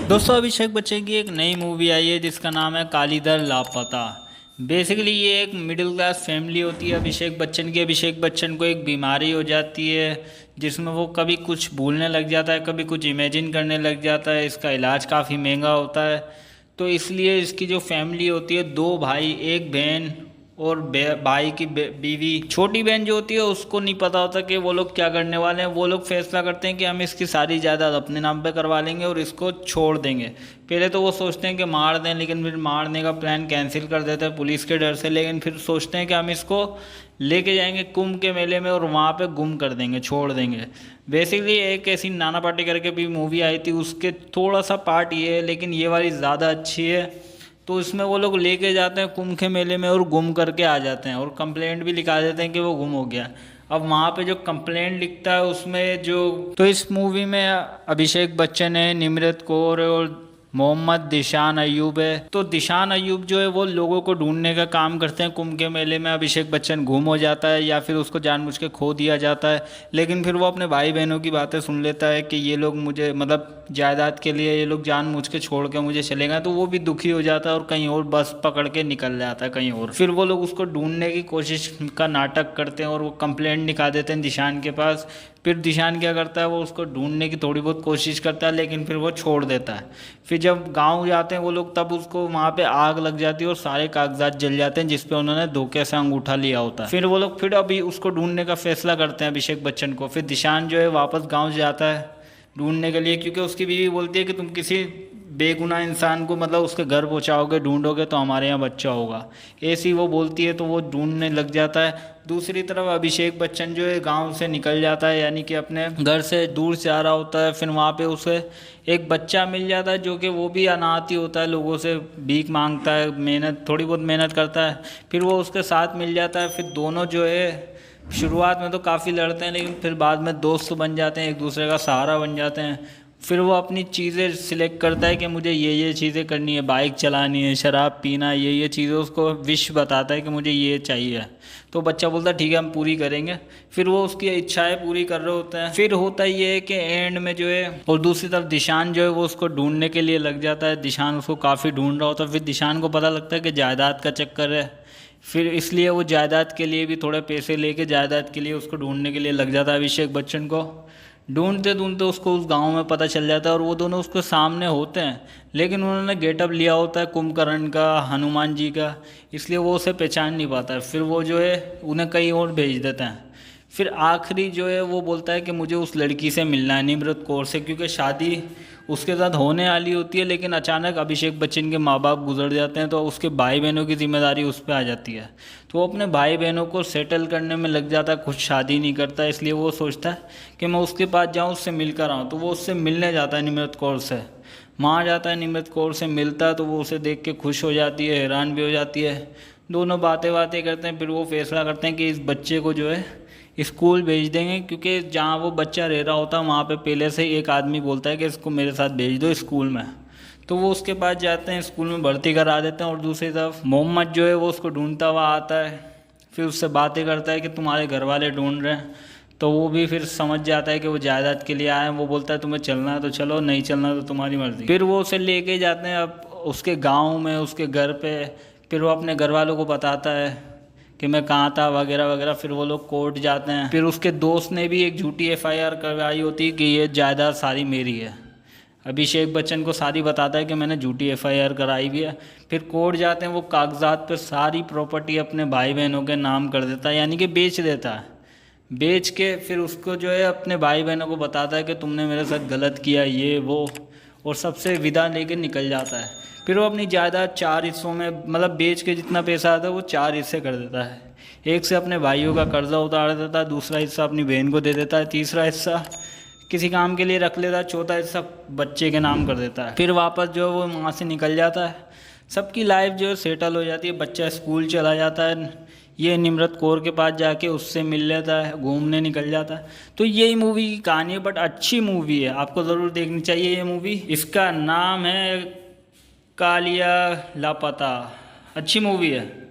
दोस्तों अभिषेक बच्चन की एक नई मूवी आई है जिसका नाम है कालीदर लापता। बेसिकली ये एक मिडिल क्लास फैमिली होती है अभिषेक बच्चन की। अभिषेक बच्चन को एक बीमारी हो जाती है जिसमें वो कभी कुछ भूलने लग जाता है, कभी कुछ इमेजिन करने लग जाता है। इसका इलाज काफ़ी महंगा होता है, तो इसलिए इसकी जो फैमिली होती है, दो भाई एक बहन और भाई की बीवी। छोटी बहन जो होती है उसको नहीं पता होता कि वो लोग क्या करने वाले हैं। वो लोग फैसला करते हैं कि हम इसकी सारी जायदाद अपने नाम पे करवा लेंगे और इसको छोड़ देंगे। पहले तो वो सोचते हैं कि मार दें, लेकिन फिर मारने का प्लान कैंसिल कर देते हैं पुलिस के डर से। लेकिन फिर सोचते हैं कि हम इसको लेके जाएंगे कुंभ के मेले में और वहाँ पे गुम कर देंगे, छोड़ देंगे। बेसिकली एक ऐसी नाना पाटेकर की भी मूवी आई थी, उसके थोड़ा सा पार्ट ये है, लेकिन ये वाली ज़्यादा अच्छी है। तो इसमें वो लोग लेके जाते हैं कुंभ के मेले में और गुम करके आ जाते हैं और कंप्लेंट भी लिखा देते हैं कि वो गुम हो गया। अब वहाँ पे जो कंप्लेंट लिखता है उसमें जो, तो इस मूवी में अभिषेक बच्चन है, निमृत कौर है और मोहम्मद दिशान अयूब है। तो दिशान अयूब जो है वो लोगों को ढूंढने का काम करते हैं। कुंभ के मेले में अभिषेक बच्चन गुम हो जाता है या फिर उसको जानबूझ के खो दिया जाता है, लेकिन फिर वो अपने भाई बहनों की बातें सुन लेता है कि ये लोग मुझे, मतलब जायदाद के लिए ये लोग जानबूझ के छोड़ के मुझे चले गए। तो वो भी दुखी हो जाता है और कहीं और बस पकड़ के निकल जाता है कहीं और। फिर वो लोग उसको ढूंढने की कोशिश का नाटक करते हैं और वो कंप्लेंट निकाल देते हैं दिशान के पास। फिर दिशान क्या करता है, वो उसको ढूंढने की थोड़ी बहुत कोशिश करता है, लेकिन फिर वो छोड़ देता है। फिर जब गांव जाते हैं वो लोग, तब उसको वहाँ पे आग लग जाती है और सारे कागजात जल जाते हैं जिसपे उन्होंने धोखे से अंगूठा लिया होता है। फिर वो लोग फिर अभी उसको ढूंढने का फैसला करते हैं अभिषेक बच्चन को। फिर दिशान जो है वापस गाँव जाता है ढूंढने के लिए, क्योंकि उसकी बीवी बोलती है कि तुम किसी बेगुनाह इंसान को, मतलब उसके घर पहुंचाओगे, ढूंढोगे तो हमारे यहाँ बच्चा होगा, ऐसी वो बोलती है। तो वो ढूंढने लग जाता है। दूसरी तरफ अभिषेक बच्चन जो है गांव से निकल जाता है, यानी कि अपने घर से दूर से आ रहा होता है। फिर वहाँ पे उसे एक बच्चा मिल जाता है जो कि वो भी अनाथ ही होता है, लोगों से भीख मांगता है, मेहनत थोड़ी बहुत मेहनत करता है। फिर वो उसके साथ मिल जाता है। फिर दोनों जो है शुरुआत में तो काफ़ी लड़ते हैं, लेकिन फिर बाद में दोस्त बन जाते हैं, एक दूसरे का सहारा बन जाते हैं। फिर वो अपनी चीज़ें सिलेक्ट करता है कि मुझे ये चीज़ें करनी है, बाइक चलानी है, शराब पीना, ये चीज़ें उसको विश बताता है कि मुझे ये चाहिए। तो बच्चा बोलता है ठीक है हम पूरी करेंगे। फिर वो उसकी इच्छाएं पूरी कर रहे होते हैं। फिर होता ये है कि एंड में जो है, और दूसरी तरफ दिशान जो है वो उसको ढूंढने के लिए लग जाता है। दिशान उसको काफ़ी ढूंढ रहा होता है। फिर दिशान को पता लगता है कि जायदाद का चक्कर है, फिर इसलिए वो जायदाद के लिए भी थोड़े पैसे लेके जायदाद के लिए उसको ढूंढने के लिए लग जाता है अभिषेक बच्चन को। ढूंढते ढूंढते उसको उस गांव में पता चल जाता है और वो दोनों उसके सामने होते हैं, लेकिन उन्होंने गेटअप लिया होता है कुंभकर्ण का, हनुमान जी का, इसलिए वो उसे पहचान नहीं पाता है। फिर वो जो है उन्हें कहीं और भेज देते हैं। फिर आखिरी जो है वो बोलता है कि मुझे उस लड़की से मिलना है, निमृत कौर से, क्योंकि शादी उसके साथ होने वाली होती है। लेकिन अचानक अभिषेक बच्चन के माँ बाप गुजर जाते हैं, तो उसके भाई बहनों की जिम्मेदारी उस पर आ जाती है। तो वो अपने भाई बहनों को सेटल करने में लग जाता है, खुद शादी नहीं करता। इसलिए वो सोचता है कि मैं उसके पास जाऊँ, उससे मिलकर आऊँ। तो वो उससे मिलने जाता है निमृत कौर से, वहाँ जाता है, निमृत कौर से मिलता है। तो वो उसे देख के खुश हो जाती है, हैरान भी हो जाती है। दोनों बातें बातें करते हैं। फिर वो फैसला करते हैं कि इस बच्चे को जो है स्कूल भेज देंगे, क्योंकि जहाँ वो बच्चा रह रहा होता है वहाँ पे पहले से ही एक आदमी बोलता है कि इसको मेरे साथ भेज दो स्कूल में। तो वो उसके पास जाते हैं, स्कूल में भर्ती करा देते हैं। और दूसरी तरफ मोहम्मद जो है वो उसको ढूंढता हुआ आता है, फिर उससे बातें करता है कि तुम्हारे घर वाले ढूंढ रहे हैं। तो वो भी फिर समझ जाता है कि वो जायदाद के लिए आए हैं। वो बोलता है तुम्हें चलना है तो चलो, नहीं चलना तो तुम्हारी मर्जी। फिर वो उसे लेके जाते हैं अब उसके गाँव में, उसके घर पे। फिर वो अपने घर वालों को बताता है कि मैं कहाँ था वगैरह वगैरह। फिर वो लोग कोर्ट जाते हैं। फिर उसके दोस्त ने भी एक झूठी एफआईआर करवाई होती है कि ये जायदाद सारी मेरी है। अभिषेक बच्चन को सारी बताता है कि मैंने झूठी एफआईआर कराई हुई है। फिर कोर्ट जाते हैं, वो कागजात पर सारी प्रॉपर्टी अपने भाई बहनों के नाम कर देता है, यानी कि बेच देता है। बेच के फिर उसको जो है अपने भाई बहनों को बताता है कि तुमने मेरे साथ गलत किया, ये वो, और सबसे विदा लेके निकल जाता है। फिर वो अपनी जायदाद 4 हिस्सों में, मतलब बेच के जितना पैसा आता है वो 4 हिस्से कर देता है। एक से अपने भाइयों का कर्जा उतार देता है, दूसरा हिस्सा अपनी बहन को दे देता है, तीसरा हिस्सा किसी काम के लिए रख लेता है, चौथा हिस्सा बच्चे के नाम कर देता है। फिर वापस जो है वो वहाँ से निकल जाता है। सबकी लाइफ जो है सेटल हो जाती है, बच्चा स्कूल चला जाता है, ये निमृत कौर के पास जाके उससे मिल लेता है, घूमने निकल जाता है। तो यही मूवी की कहानी है, बट अच्छी मूवी है, आपको ज़रूर देखनी चाहिए ये मूवी। इसका नाम है कालिया लापता, अच्छी मूवी है।